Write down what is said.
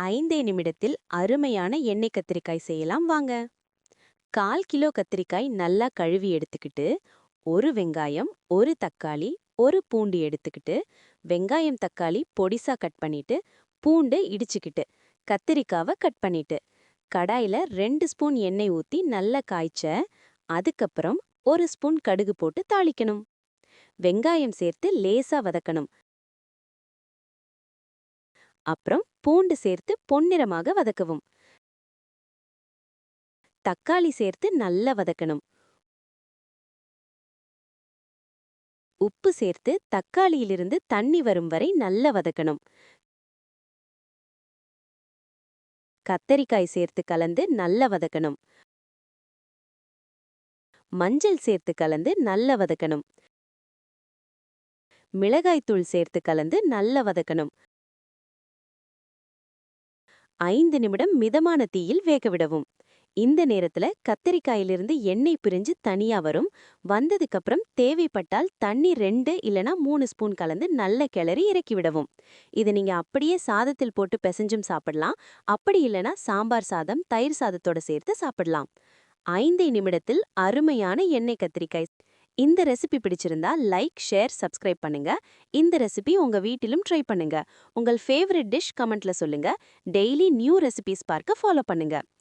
5 நிமிடத்தில் அருமையான எண்ணெய் கத்திரிக்காய் செய்யலாம் வாங்க. 1/4 கிலோ கத்திரிக்காய் நல்லா கழுவி எடுத்துக்கிட்டு, ஒரு வெங்காயம், ஒரு தக்காளி, ஒரு பூண்டு எடுத்துக்கிட்டு, வெங்காயம் தக்காளி பொடிசா கட் பண்ணிட்டு, பூண்டு இடிச்சுக்கிட்டு, கத்திரிக்காவை கட் பண்ணிட்டு, கடாயில 2 ஸ்பூன் எண்ணெய் ஊத்தி நல்லா காய்ச்ச, அதுக்கப்புறம் 1 ஸ்பூன் கடுகு போட்டு தாளிக்கணும். வெங்காயம் சேர்த்து லேசா வதக்கணும். அப்புறம் பூண்டு சேர்த்து பொன்னிறமாக வதக்கவும். தக்காளி சேர்த்து நல்லா வதக்கணும். உப்பு சேர்த்து தக்காளியிலிருந்து தண்ணி வரும் வரை நல்லா வதக்கணும். கத்தரிக்காய் சேர்த்து கலந்து நல்லா வதக்கணும். மஞ்சள் சேர்த்து கலந்து நல்லா வதக்கணும். மிளகாய்த்தூள் சேர்த்து கலந்து நல்லா வதக்கணும். 5 நிமிடம் மிதமான தீயில் வேகவிடவும். இந்த நேரத்துல கத்தரிக்காயிலிருந்து எண்ணெய் பிரிஞ்சு தனியா வரும். வந்ததுக்கப்புறம் தேவைப்பட்டால் தண்ணி 2 இல்லனா 3 ஸ்பூன் கலந்து நல்ல கிளறி இறக்கி விடவும். இது நீங்க அப்படியே சாதத்தில் போட்டு பிசைஞ்சும் சாப்பிடலாம். அப்படி இல்லனா சாம்பார் சாதம், தயிர் சாதத்தோட சேர்த்து சாப்பிடலாம். 5 நிமிடத்தில் அருமையான எண்ணெய் கத்திரிக்காய். இந்த ரெசிபி பிடிச்சிருந்தா லைக், ஷேர், சப்ஸ்கிரைப் பண்ணுங்க. இந்த ரெசிபி உங்க வீட்டிலும் ட்ரை பண்ணுங்க. உங்கள் ஃபேவரட் டிஷ் கமெண்ட்ல சொல்லுங்க. டெய்லி நியூ ரெசிபிஸ் பார்க்க ஃபாலோ பண்ணுங்க.